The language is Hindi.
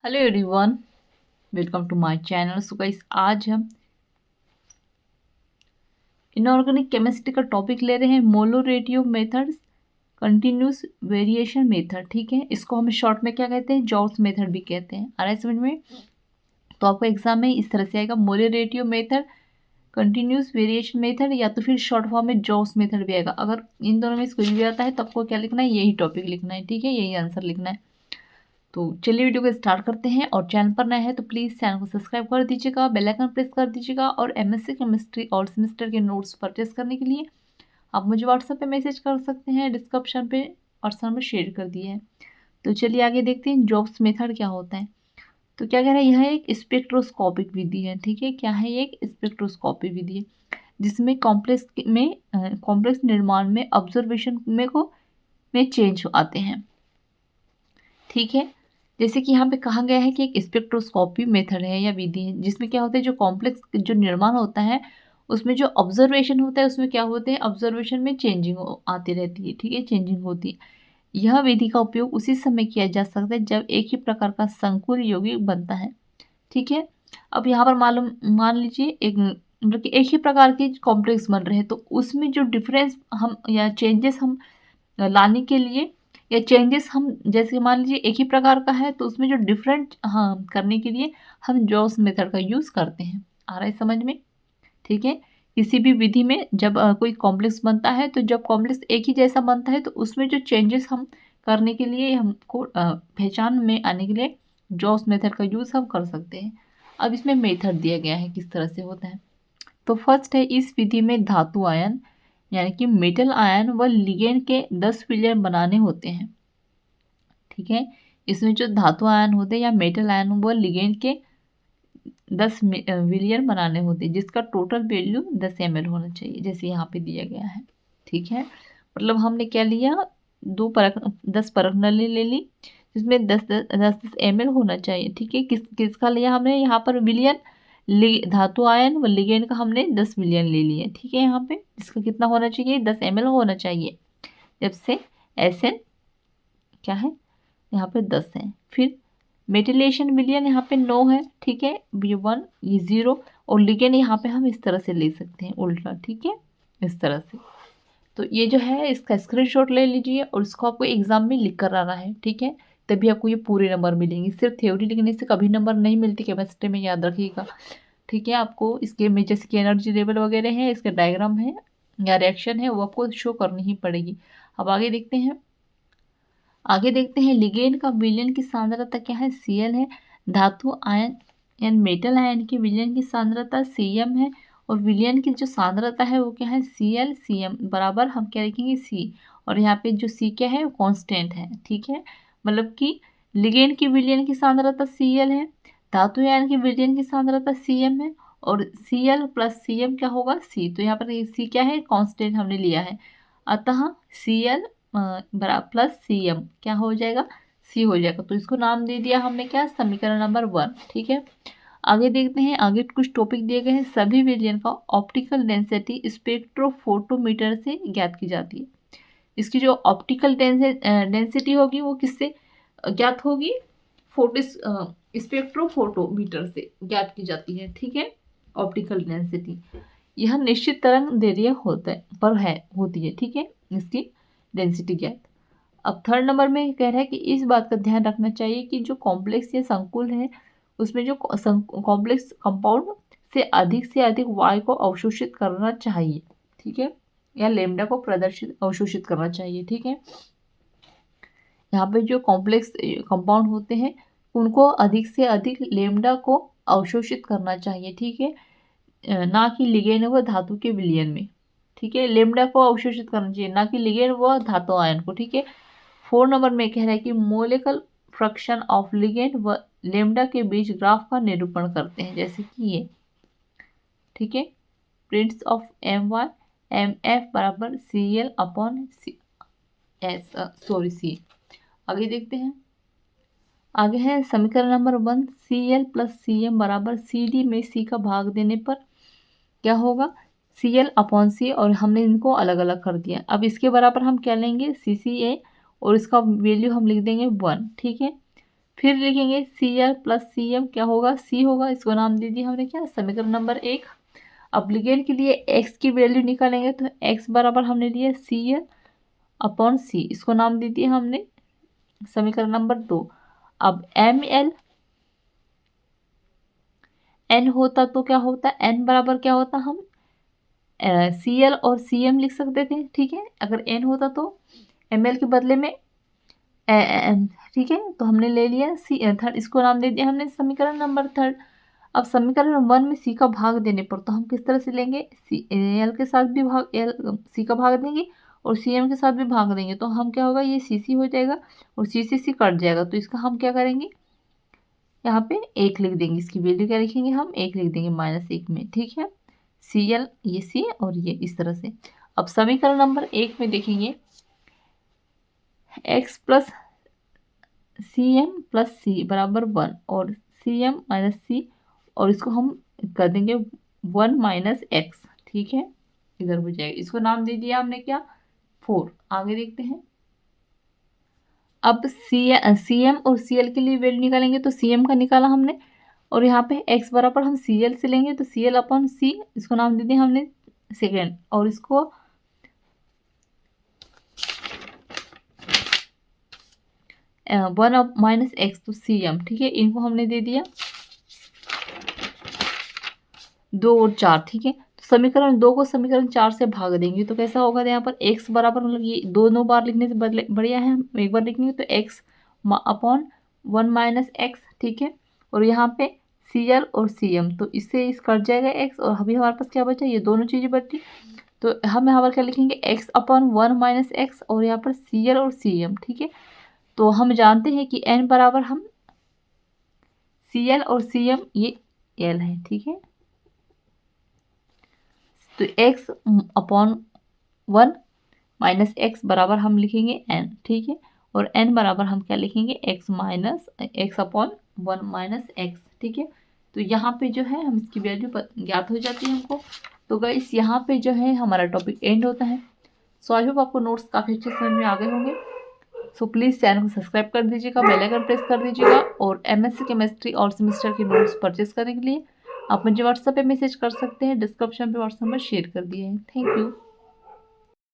Hello everyone, welcome to my channel. So guys, आज हम इनऑर्गेनिक केमिस्ट्री का टॉपिक ले रहे हैं, molar ratio methods, continuous variation method. ठीक है, इसको हम शॉर्ट में क्या कहते हैं, जॉब्स मेथड भी कहते हैं। आ रहा है समझ में? तो आपका एग्जाम में इस तरह से आएगा, molar ratio method, continuous variation method, या तो फिर शॉर्ट फॉर्म में जॉब्स मेथड भी आएगा। अगर इन दोनों में से कुछ भी आता है तो आपको क्या लिखना है, यही टॉपिक लिखना है। ठीक है, यही आंसर लिखना है। तो चलिए वीडियो को स्टार्ट करते हैं। और चैनल पर नए हैं तो प्लीज़ चैनल को सब्सक्राइब कर दीजिएगा, बेल आइकन प्रेस कर दीजिएगा। और एमएससी केमिस्ट्री और सेमेस्टर के नोट्स परचेस करने के लिए आप मुझे व्हाट्सएप पे मैसेज कर सकते हैं, डिस्क्रिप्शन पे पर्सनल में शेयर कर दिए है। तो चलिए आगे देखते हैं जॉब्स मेथड क्या होता है। तो क्या कह रहा है, यह एक स्पेक्ट्रोस्कोपिक विधि है। ठीक है, क्या है, एक स्पेक्ट्रोस्कोपिक विधि है जिसमें कॉम्प्लेक्स निर्माण में ऑब्जर्वेशन में चेंज आते हैं। ठीक है, जैसे कि यहाँ पे कहा गया है कि एक स्पेक्ट्रोस्कोपी मेथड है या विधि है जिसमें क्या होता है, जो कॉम्प्लेक्स जो निर्माण होता है उसमें जो ऑब्जर्वेशन होता है उसमें क्या होते हैं, ऑब्जर्वेशन में चेंजिंग आती रहती है। ठीक है, चेंजिंग होती है। यह विधि का उपयोग उसी समय किया जा सकता है जब एक ही प्रकार का संकुल यौगिक बनता है। ठीक है, अब यहाँ पर मालूम मान लीजिए एक मतलब कि एक ही प्रकार के कॉम्प्लेक्स बन रहे हैं, तो उसमें जो डिफरेंस हम या चेंजेस हम लाने के लिए, या चेंजेस हम जैसे मान लीजिए एक ही प्रकार का है तो उसमें जो डिफरेंट हाँ करने के लिए हम जॉस मेथड का यूज़ करते हैं। आ रहा है समझ में? ठीक है, किसी भी विधि में जब कोई कॉम्प्लेक्स बनता है तो जब कॉम्प्लेक्स एक ही जैसा बनता है तो उसमें जो चेंजेस हम करने के लिए हमको पहचान में आने के लिए जॉस मेथड का यूज़ हम कर सकते हैं। अब इसमें मेथड दिया गया है किस तरह से होता है। तो फर्स्ट है, इस विधि में धातु आयन यानी कि मेटल आयन व लिगेंड के 10 विलयन बनाने होते हैं। ठीक है, इसमें जो धातु आयन होते हैं या मेटल आयन वो लिगेंड के 10 विलियन बनाने होते हैं, जिसका टोटल वैल्यू 10 ml होना चाहिए, जैसे यहाँ पे दिया गया है। ठीक है, मतलब हमने क्या लिया, 10 परख नली ले ली जिसमें 10 ml होना चाहिए। ठीक है, किसका लिया हमने यहाँ पर विलियन, धातु आयन व लिगेंड का हमने 10 विलियन ले लिया। ठीक है, यहाँ पे इसका कितना होना चाहिए, 10 ml होना चाहिए, जब से SN क्या है, यहाँ पे 10 है। फिर मेटिलेशन विलियन यहाँ पे 9 है। ठीक है, ये 1 ये 0, और लिगेंड यहाँ पे हम इस तरह से ले सकते हैं उल्टा। ठीक है, इस तरह से। तो ये जो है इसका स्क्रीनशॉट ले लीजिए और इसको आपको एग्जाम में लिख कर आना है। ठीक है, तभी आपको ये पूरे नंबर मिलेंगे। सिर्फ थ्योरी लिखने से कभी नंबर नहीं मिलती केमिस्ट्री में, याद रखिएगा। ठीक है, आपको इसके में जैसे कि एनर्जी लेवल वगैरह है, इसका डायग्राम है या रिएक्शन है, वो आपको शो करनी ही पड़ेगी। अब आगे देखते हैं। आगे देखते हैं, लिगेंड का विलयन की सांद्रता क्या है, Cl है। धातु आयन यानी मेटल आयन की विलयन की सांद्रता Cm है। और विलयन की जो सांद्रता है वो क्या है, Cl Cm बराबर हम क्या लिखेंगे, C। और यहाँ पे जो C क्या है, वो कांस्टेंट है। ठीक है, मतलब कि लिगेंड की विलयन की सांद्रता Cl है, धातु आयन की विलयन की सांद्रता Cm है, और Cl प्लस Cm क्या होगा, C। तो यहाँ पर C क्या है, कांस्टेंट हमने लिया है, अतः Cl बराबर प्लस Cm क्या हो जाएगा, C हो जाएगा। तो इसको नाम दे दिया हमने क्या, समीकरण नंबर 1। ठीक है, आगे देखते हैं। आगे कुछ टॉपिक दिए गए हैं। सभी विलयन का ऑप्टिकल डेंसिटी स्पेक्ट्रोफोटोमीटर से ज्ञात की जाती है। इसकी जो ऑप्टिकल डेंसिटी होगी वो किससे ज्ञात होगी, फोटो स्पेक्ट्रोफोटोमीटर से ज्ञात की जाती है। ठीक है, ऑप्टिकल डेंसिटी यह निश्चित तरंग दैर्ध्य होता है पर है होती है। ठीक है, इसकी डेंसिटी ज्ञात। अब थर्ड नंबर में कह रहा है कि इस बात का ध्यान रखना चाहिए कि जो कॉम्प्लेक्स या संकुल है उसमें जो कॉम्प्लेक्स कंपाउंड से अधिक वायु को अवशोषित करना चाहिए। ठीक है, या लेमडा को प्रदर्शित अवशोषित करना चाहिए। ठीक है, यहाँ पे जो कॉम्प्लेक्स कंपाउंड होते हैं उनको अधिक से अधिक लेमडा को अवशोषित करना चाहिए। ठीक है, ना कि लिगेंड व धातु के विलयन में। ठीक है, लेमडा को अवशोषित करना चाहिए, ना कि लिगेंड व धातु आयन को। ठीक है, 4 नंबर में कह रहा है कि मोलिकुलर फ्रैक्शन ऑफ लिगेंड व लेमडा के बीच ग्राफ का निरूपण करते हैं, जैसे कि ये। ठीक है, प्रिंस ऑफ MF बराबर CL अपॉन C। आगे देखते हैं। आगे है समीकरण नंबर 1, Cl प्लस Cm बराबर CD में C का भाग देने पर क्या होगा, Cl अपॉन C, और हमने इनको अलग अलग कर दिया। अब इसके बराबर हम क्या लेंगे, CCA, और इसका वैल्यू हम लिख देंगे 1। ठीक है, फिर लिखेंगे Cl प्लस Cm क्या होगा, C होगा, इसको नाम दे दिया हमने क्या, समीकरण नंबर 1। अब लिगेंड के लिए x की वैल्यू निकालेंगे तो x बराबर हमने लिया Cl अपॉन C, इसको नाम दे दिया हमने समीकरण नंबर 2। अब Ml n होता तो क्या होता, n बराबर क्या होता, हम Cl और Cm लिख सकते थे, ठीक है। अगर n होता तो ml के बदले में n, ठीक है। तो हमने ले लिया थर्ड, इसको नाम दे दिया हमने समीकरण नंबर 3। अब समीकरण 1 में c का भाग देने पर तो हम किस तरह से लेंगे, l के साथ भी भाग c का भाग देंगे और Cm के साथ भी भाग देंगे, तो हम क्या होगा, ये Cc हो जाएगा और C कट जाएगा, तो इसका हम क्या करेंगे, यहाँ पे 1 लिख देंगे, इसकी वैल्यू क्या लिखेंगे, हम 1 लिख देंगे -1 में, ठीक है। Cl ये C और ये इस तरह से। अब समीकरण नंबर 1 में देखेंगे x plus Cm plus C बराबर 1 और Cm माइनस C, और इसको हम कर देंगे 1 माइनस x, ठीक है, इधर हो जाएगा। इसको नाम दे दिया हमने क्या, 4। आगे देखते हैं। अब Cm और Cl के लिए वैल्यू निकालेंगे तो Cm का निकाला हमने और यहाँ पे x बराबर हम Cl से लेंगे तो Cl अपॉन C, इसको नाम दे दिया हमने सेकेंड, और इसको 1 माइनस x तो Cm, ठीक है, इनको हमने दे दिया 2 और 4, ठीक है। तो समीकरण 2 को समीकरण 4 से भाग देंगे तो कैसा होगा, यहाँ पर x बराबर, मतलब ये दोनों बार लिखने से बढ़िया है हम एक बार लिखेंगे तो x अपॉन 1 माइनस एक्स, ठीक है। और यहाँ पे Cl और Cm, तो इससे इस कट जाएगा x, और अभी हमारे पास क्या बचा, ये दोनों चीज़ें बची, तो हम यहाँ पर क्या लिखेंगे, x अपॉन 1 माइनस एक्स और यहाँ पर Cl और Cm, ठीक है। तो हम जानते हैं कि n बराबर हम Cl और Cm ये l है, ठीक है। तो x अपॉन 1 माइनस एक्स बराबर हम लिखेंगे n, ठीक है। और n बराबर हम क्या लिखेंगे, x minus x upon 1 minus x, ठीक है। तो यहाँ पे जो है हम इसकी वैल्यू ज्ञात हो जाती है हमको। तो गाइस यहाँ पे जो है हमारा टॉपिक एंड होता है। सो आई होप आपको नोट्स काफ़ी अच्छे समझ में आ गए होंगे। सो प्लीज़ चैनल को सब्सक्राइब कर दीजिएगा, बेल आइकन प्रेस कर दीजिएगा, और MSc केमिस्ट्री और सेमेस्टर के नोट्स परचेज करने के लिए आप मुझे व्हाट्सएप पे मैसेज कर सकते हैं, डिस्क्रिप्शन पे व्हाट्सएप नंबर शेयर कर दिए हैं। Thank you.